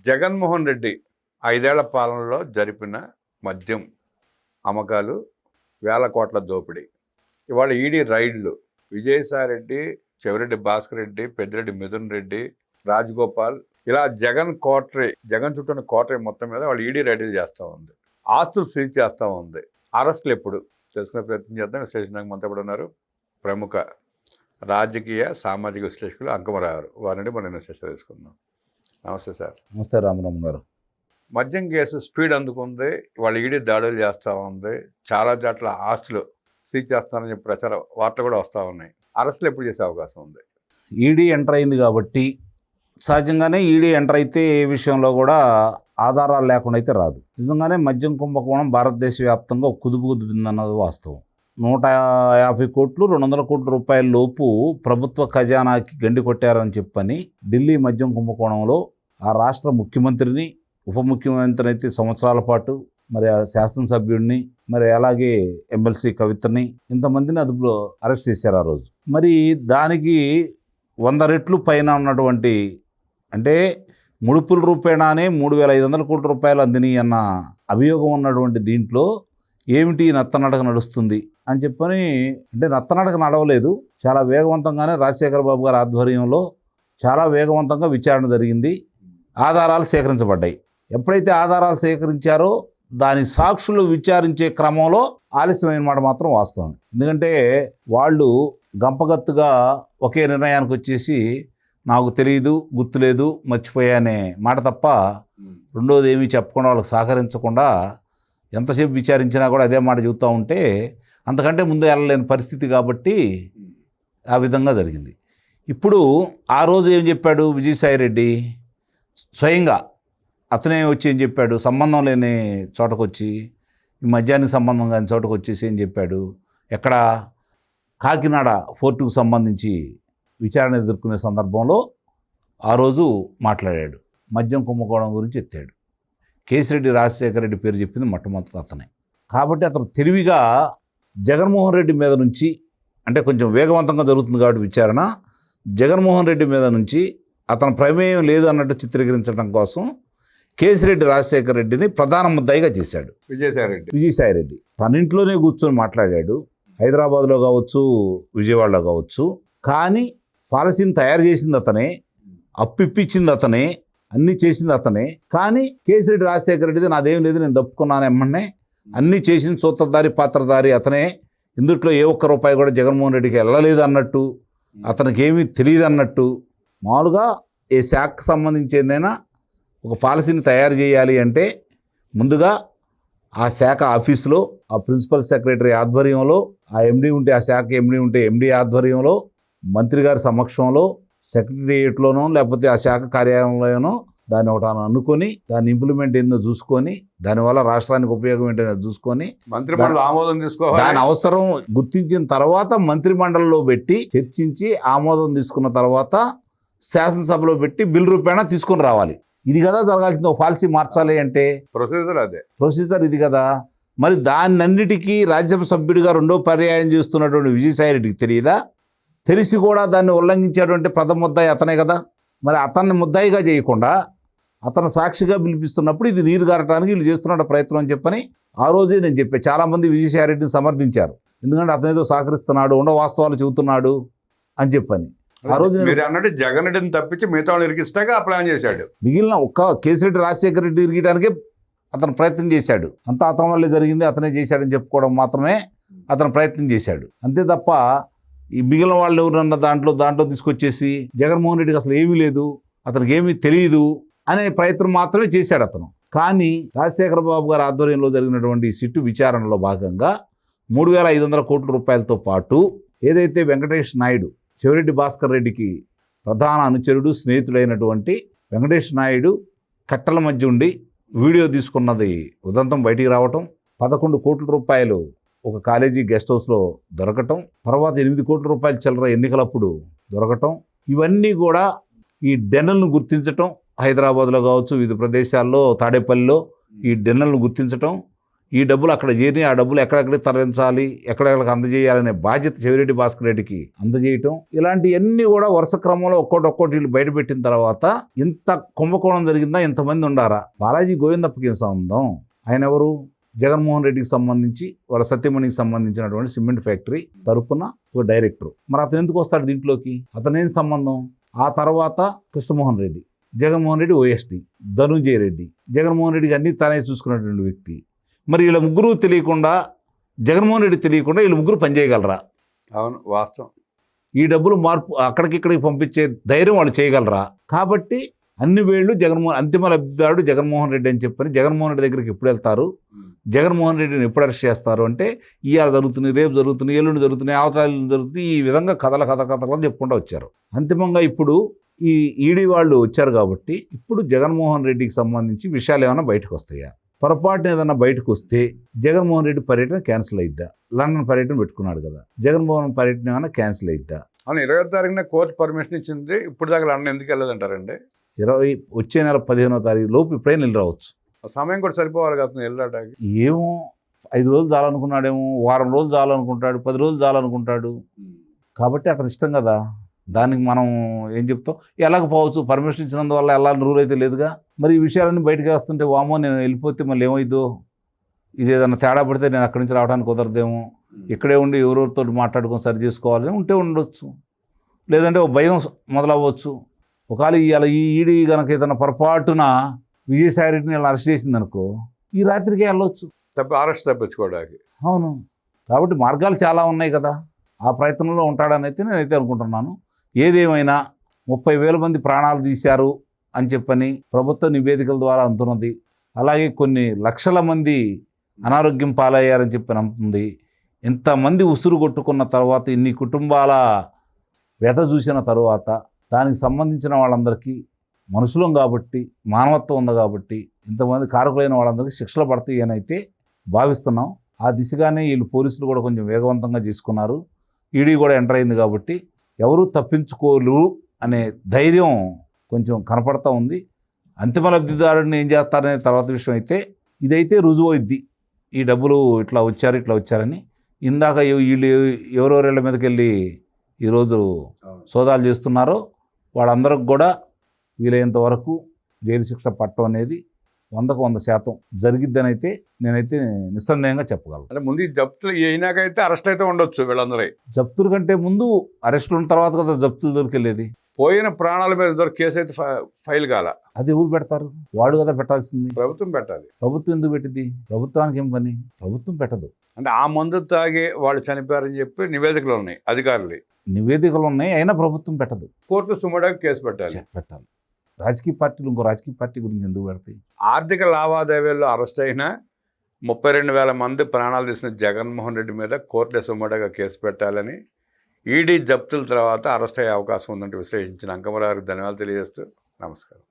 జగన్మోహన్ రెడ్డి 5 ఏళ్ల పాలనలో జరిపిన మద్యం అమ్మకాలు, వేల కోట్ల దోపిడీ. ఇవాళ ఈడీ రైడ్లు. విజయసాయిరెడ్డి, చెవిరెడ్డి భాస్కర్ రెడ్డి, పెద్దిరెడ్డి మిథున్ రెడ్డి, రాజగోపాల్, ఇలా జగన్ చుట్టూ ఉన్న కోటరీ మొత్తం మీద వాళ్ళు ఈడీ రైడ్లు చేస్తూ ఉంది. ఆస్తులు సీజ్ చేస్తూ ఉంది. అరెస్టులు ఎప్పుడు తెలుసుకునే ప్రయత్నం చేద్దాం. విశ్లేషణ మనతో కూడా ఉన్నారు ప్రముఖ రాజకీయ సామాజిక విశ్లేషకులు అంకమరావు. వారిని మనం విశ్లేషణ తీసుకుందాం. నమస్తే సార్. నమస్తే రామరామ్ గారు. మద్యం కేసు స్పీడ్ అందుకుంది. వాళ్ళు ఈడీ దాడులు చేస్తూ ఉంది. చాలా చోట్ల ఆస్తులు సీజ్ చేస్తానని చెప్పి ప్రచార వార్తలు కూడా వస్తూ ఉన్నాయి. అరెస్టులు ఎప్పుడు చేసే అవకాశం ఉంది? ఈడీ ఎంటర్ అయింది కాబట్టి సహజంగానే ఈడీ ఎంటర్ అయితే ఏ విషయంలో కూడా ఆధారాలు లేకుండా అయితే రాదు. నిజంగానే మద్యం కుంభకోణం భారతదేశ వ్యాప్తంగా కుదిపిందన్నది వాస్తవం. 150 కోట్లు 200 కోట్ల రూపాయల లోపు ప్రభుత్వ ఖజానాకి గండి కొట్టారని చెప్పని ఢిల్లీ మద్యం కుంభకోణంలో ఆ రాష్ట్ర ముఖ్యమంత్రిని, ఉప ముఖ్యమంత్రిని అయితే సంవత్సరాల పాటు, మరి ఆ శాసనసభ్యుడిని, మరి అలాగే ఎమ్మెల్సీ కవితని, ఇంతమందిని అదుపులో అరెస్ట్ చేశారు ఆ రోజు. మరి దానికి 100 రెట్లు పైన ఉన్నటువంటి, అంటే ముడుపుల రూపేణానే 3,500 కోట్ల రూపాయలు అందినాయి అన్న అభియోగం ఉన్నటువంటి దీంట్లో ఏమిటి నత్తనడక నడుస్తుంది అని చెప్పని, అంటే నత్తనడక నడవలేదు, చాలా వేగవంతంగానే రాజశేఖర బాబు గారి ఆధ్వర్యంలో చాలా వేగవంతంగా విచారణ జరిగింది. ఆధారాలు సేకరించబడ్డాయి. ఎప్పుడైతే ఆధారాలు సేకరించారో దాని సాక్షులు విచారించే క్రమంలో ఆలస్యమైన మాట మాత్రం వాస్తవం. ఎందుకంటే వాళ్ళు గంపగత్తుగా ఒకే నిర్ణయానికి వచ్చేసి నాకు తెలియదు, గుర్తులేదు, మర్చిపోయానే మాట తప్ప రెండోది ఏమీ చెప్పకుండా వాళ్ళకి సహకరించకుండా ఎంతసేపు విచారించినా కూడా అదే మాట చెబుతూ ఉంటే అంతకంటే ముందు వెళ్ళలేని పరిస్థితి కాబట్టి ఆ విధంగా జరిగింది. ఇప్పుడు ఆ రోజు ఏం చెప్పాడు విజయసాయిరెడ్డి? స్వయంగా అతనే వచ్చి ఏం చెప్పాడు? సంబంధం లేని చోటకు వచ్చి, ఈ మద్యానికి సంబంధం కాని చోటకు వచ్చేసి ఏం చెప్పాడు? ఎక్కడ కాకినాడ ఫోర్టుకు సంబంధించి విచారణ ఎదుర్కొనే సందర్భంలో ఆ రోజు మాట్లాడాడు. మద్యం కుంభకోణం గురించి ఎత్తాడు. కేసిరెడ్డి రాజశేఖర రెడ్డి పేరు చెప్పింది మొట్టమొదటి అతనే. కాబట్టి అతను తెలివిగా జగన్మోహన్ రెడ్డి మీద నుంచి, అంటే కొంచెం వేగవంతంగా జరుగుతుంది కాబట్టి విచారణ, జగన్మోహన్ రెడ్డి మీద నుంచి అతని ప్రమేయం లేదు అన్నట్టు చిత్రీకరించడం కోసం కేసిరెడ్డి రాజశేఖర రెడ్డిని ప్రధాన ముద్దాయిగా చేశాడు. విజయసాయిరెడ్డి తన ఇంట్లోనే కూర్చొని మాట్లాడాడు. హైదరాబాద్లో కావచ్చు, విజయవాడలో కావచ్చు. కానీ పాలసీని తయారు చేసింది అతనే, అప్పిప్పించింది అతనే, అన్నీ చేసింది అతనే. కానీ కేసిరెడ్డి రాజశేఖర రెడ్డిది నాదేం లేదు, నేను తప్పుకున్నాను ఎమ్మన్నే, అన్నీ చేసింది సూత్రధారి పాత్రధారి అతనే. ఇందుట్లో ఏ ఒక్క రూపాయి కూడా జగన్మోహన్ రెడ్డికి వెళ్ళలేదు అన్నట్టు, అతనికి ఏమీ తెలియదు అన్నట్టు. మామూలుగా ఏ శాఖకు సంబంధించి ఏదైనా ఒక పాలసీని తయారు చేయాలి అంటే ముందుగా ఆ శాఖ ఆఫీసులో ఆ ప్రిన్సిపల్ సెక్రటరీ ఆధ్వర్యంలో, ఆ ఎండీ ఉంటే ఆ శాఖ ఎండీ ఉంటే ఎండీ ఆధ్వర్యంలో, మంత్రి గారి సమక్షంలో, సెక్రటరియట్లోనో లేకపోతే ఆ శాఖ కార్యాలయంలోనో దాన్ని ఒకటి అనుకొని దాన్ని ఇంప్లిమెంట్ ఏందో చూసుకొని, దానివల్ల రాష్ట్రానికి ఉపయోగం ఏంటో చూసుకొని మంత్రిమండలి ఆమోదం తీసుకోవాలి. దాని అవసరం గుర్తించిన తర్వాత మంత్రిమండలిలో పెట్టి చర్చించి ఆమోదం తీసుకున్న తర్వాత శాసనసభలో పెట్టి బిల్ రూపేణా తీసుకొని రావాలి. ఇది కదా జరగాల్సింది. ఒక పాలసీ మార్చాలి అంటే ప్రొసీజర్ ఇది కదా. మరి దాన్నన్నిటికీ రాజ్యసభ సభ్యుడిగా రెండో పర్యాయం చేస్తున్నటువంటి విజయసాయిరెడ్డికి తెలియదా? తెలిసి కూడా దాన్ని ఉల్లంఘించేటువంటి ప్రథమ ముద్దాయి అతనే కదా. మరి అతన్ని ముద్దాయిగా చేయకుండా అతను సాక్షిగా పిలిపిస్తున్నప్పుడు ఇది నీరు గారటానికి వీళ్ళు చేస్తున్న ప్రయత్నం అని చెప్పని ఆ రోజే నేను చెప్పాను. చాలామంది విజయసాయిరెడ్డిని సమర్థించారు. ఎందుకంటే అతను ఏదో సహకరిస్తున్నాడు, ఉండ వాస్తవాలు చెబుతున్నాడు అని చెప్పని. ఆ రోజు అన్నట్టు జగన్ రెడ్డిని తప్పించి మిగతా వాళ్ళు ఇరికిస్తాగా ప్లాన్ చేశాడు. మిగిలిన ఒక్క కేసిరెడ్డి రాజశేఖర రెడ్డి ఇరిగడానికే అతను ప్రయత్నం చేశాడు. అంతా అతని వల్లే జరిగింది, అతనే చేశాడని చెప్పుకోవడం మాత్రమే అతను ప్రయత్నం చేశాడు. అంతే తప్ప ఈ మిగిలిన వాళ్ళు ఎవరన్నా దాంట్లో తీసుకొచ్చేసి జగన్మోహన్ రెడ్డికి అసలు ఏమీ లేదు, అతనికి ఏమీ తెలియదు అనే ప్రయత్నం మాత్రమే చేశాడు అతను. కానీ రాజశేఖర బాబు గారి ఆధ్వర్యంలో జరిగినటువంటి సిట్టు విచారణలో భాగంగా 3,500 కోట్ల రూపాయలతో పాటు ఏదైతే వెంకటేష్ నాయుడు, చెవిరెడ్డి భాస్కర్ రెడ్డికి ప్రధాన అనుచరుడు, స్నేహితుడైనటువంటి వెంకటేష్ నాయుడు కట్టల మధ్య ఉండి వీడియో తీసుకున్నది ఉదంతం బయటికి రావటం, 11 కోట్ల రూపాయలు ఒక కాలేజీ గెస్ట్ హౌస్లో దొరకటం, తర్వాత 8 కోట్ల రూపాయల చిల్లర ఎన్నికలప్పుడు దొరకటం, ఇవన్నీ కూడా ఈ డెన్నల్ను గుర్తించటం, హైదరాబాద్లో కావచ్చు, వివిధ ప్రదేశాల్లో తాడేపల్లిలో ఈ డెన్నల్ను గుర్తించటం, ఈ డబ్బులు అక్కడ చేరి ఆ డబ్బులు ఎక్కడెక్కడ తరలించాలి, ఎక్కడెక్కడికి అందజేయాలనే బాధ్యత చెవిరెడ్డి భాస్కర్ రెడ్డికి అందజేయటం, ఇలాంటివన్నీ కూడా వరుస క్రమంలో ఒక్కొక్కటి వీళ్ళు బయటపెట్టిన తర్వాత ఇంత కుంభకోణం జరిగిందా, ఇంతమంది ఉండారా? బాలాజీ గోవిందప్పకి ఏం సంబంధం? ఆయన ఎవరు? జగన్మోహన్ రెడ్డికి సంబంధించి వాళ్ళ సత్యమణికి సంబంధించినటువంటి సిమెంట్ ఫ్యాక్టరీ తరపున ఒక డైరెక్టర్. మరి అతను ఎందుకు వస్తాడు దీంట్లోకి? అతనేం సంబంధం? ఆ తర్వాత కృష్ణమోహన్ రెడ్డి, జగన్మోహన్ రెడ్డి ఓఎస్టీ, ధనుంజయ రెడ్డి, జగన్మోహన్ రెడ్డికి అన్ని తానే చూసుకున్నటువంటి వ్యక్తి. మరి వీళ్ళ ముగ్గురు తెలియకుండా, జగన్మోహన్ రెడ్డి తెలియకుండా వీళ్ళు ముగ్గురు పనిచేయగలరా? అవును, వాస్తవం. ఈ డబ్బులు మార్పు అక్కడికి పంపించే ధైర్యం వాళ్ళు చేయగలరా? కాబట్టి అన్ని వేళ్ళు అంతిమ లబ్ధిదారుడు జగన్మోహన్ రెడ్డి అని చెప్పని జగన్మోహన్ రెడ్డి దగ్గరికి ఎప్పుడు వెళ్తారు, జగన్మోహన్ రెడ్డిని ఎప్పుడు అరెస్ట్ చేస్తారు అంటే ఇవాళ జరుగుతున్నాయి, రేపు జరుగుతున్నాయి, ఎల్లుండి జరుగుతున్నాయి, అవతల జరుగుతున్నాయి, ఈ విధంగా కథలు చెప్పుకుంటూ వచ్చారు. అంతిమంగా ఇప్పుడు ఈ ఈడీ వాళ్ళు వచ్చారు కాబట్టి ఇప్పుడు జగన్మోహన్ రెడ్డికి సంబంధించి విషయాలు ఏమైనా బయటకు వస్తాయా? పొరపాటున ఏదైనా బయటకు వస్తే జగన్మోహన్ రెడ్డి పర్యటన క్యాన్సిల్ అయిద్దా? లండన్ పర్యటన పెట్టుకున్నాడు కదా, జగన్మోహన్ పర్యటన ఏమైనా క్యాన్సిల్ అయిద్దా? అవును, 20వ తారీఖున కోర్టు పర్మిషన్ ఇచ్చింది, ఇప్పుడు దాకా లండన్ ఎందుకు వెళ్ళదంటారండి? వచ్చే నెల 15వ తారీఖు లోపు ఇప్పుడైనా వెళ్ళి రావచ్చు. సమయం కూడా సరిపోవాలి కదా వెళ్ళడానికి. ఏమో 5 రోజులు చాలనుకున్నాడేమో, వారం రోజులు చాలనుకుంటాడు, 10 రోజులు చాలనుకుంటాడు. కాబట్టి అతని ఇష్టం కదా, దానికి మనం ఏం చెప్తాం? ఎలాగపోవచ్చు, పర్మిషన్ ఇచ్చినందువల్ల వెళ్ళాలని రూల్ అయితే లేదుగా. మరి ఈ విషయాలన్నీ బయటకు వస్తుంటే వామో నేను వెళ్ళిపోతే మళ్ళీ ఏమైందో, ఇది ఏదైనా తేడా పడితే నేను అక్కడి నుంచి రావడానికి కుదరదేమో, ఇక్కడే ఉండి ఎవరెవరితో మాట్లాడుకొని సరి చేసుకోవాలని ఉంటే ఉండొచ్చు, లేదంటే ఒక భయం మొదలవ్వచ్చు. ఒకవేళ ఇవాళ ఈ ఈడీ కనుక ఏదైనా పొరపాటున విజయసాయి రెడ్డిని ఇలా అరెస్ట్ చేసింది అనుకో, ఈ రాత్రికే వెళ్ళొచ్చు, అరెస్ట్ తప్పించుకోవడానికి. అవును, కాబట్టి మార్గాలు చాలా ఉన్నాయి కదా, ఆ ప్రయత్నంలో ఉంటాడని అయితే నేనైతే అనుకుంటున్నాను. ఏదేమైనా 30,000 మంది ప్రాణాలు తీశారు అని చెప్పని ప్రభుత్వ నివేదికల ద్వారా అంటున్నది. అలాగే కొన్ని లక్షల మంది అనారోగ్యం పాలయ్యారని చెప్పని అంటుంది. ఇంతమంది ఉసురు కొట్టుకున్న తర్వాత, ఇన్ని కుటుంబాల వ్యత చూసిన తర్వాత, దానికి సంబంధించిన వాళ్ళందరికీ మనుషులం కాబట్టి, మానవత్వం ఉంది కాబట్టి, ఇంతమంది కారకులైన వాళ్ళందరికీ శిక్షలు పడతాయి అని అయితే భావిస్తున్నాం. ఆ దిశగానే వీళ్ళు పోలీసులు కూడా కొంచెం వేగవంతంగా చేసుకున్నారు. ఈడీ కూడా ఎంటర్ అయింది కాబట్టి ఎవరూ తప్పించుకోరు అనే ధైర్యం కొంచెం కనపడతా ఉంది. అంతిమ లబ్ధిదారుడిని ఏం చేస్తారనే తర్వాత విషయం అయితే ఇదైతే రుజువు అవుద్ది, ఈ డబ్బులు ఇట్లా వచ్చారని. ఇందాక వీళ్ళు ఎవరెవరిళ్ళ మీదకి వెళ్ళి ఈరోజు సోదాలు చేస్తున్నారో వాళ్ళందరికి కూడా వీలైనంత వరకు జైలు శిక్ష పట్టడం అనేది 100% జరిగిద్దని అయితే నేనైతే నిస్సందేహంగా చెప్పగలను. అంటే ముందు జప్తులు అయినాకైతే అరెస్ట్ అయితే ఉండొచ్చు వీళ్ళందరూ. జప్తుల కంటే ముందు అరెస్టులు ఉన్న తర్వాత కదా జప్తులు దొరికెళ్ళేది. పోయిన ప్రాణాల మీద కేసు అయితే ఫైల్ కాల, అది ఎవరు పెడతారు? వాడు కదా పెట్టాల్సింది, ప్రభుత్వం పెట్టాలి. ప్రభుత్వం ఎందుకు పెట్టింది? ప్రభుత్వానికి ఏం పని? ప్రభుత్వం పెట్టదు. అంటే ఆ మందు తాగి వాళ్ళు చనిపోయారని చెప్పి నివేదికలు ఉన్నాయి, అధికారులు నివేదికలు ఉన్నాయి, అయినా ప్రభుత్వం పెట్టదు. కోర్టు సుమోటాకి కేసు పెట్టాలి. రాజకీయ పార్టీలు ఇంకో రాజకీయ పార్టీ గురించి ఎందుకు పెడతాయి? ఆర్థిక లావాదేవీల్లో అరెస్ట్ అయిన 32,000 మంది ప్రాణాలు తీసిన జగన్మోహన్ రెడ్డి మీద కోర్టు సుమోటాగా కేసు పెట్టాలని ఈడీ జప్తుల తర్వాత అరెస్ట్ అయ్యే అవకాశం ఉందంటే విశ్లేషించిన అంకమరావుకి ధన్యవాదాలు తెలియజేస్తూ నమస్కారం.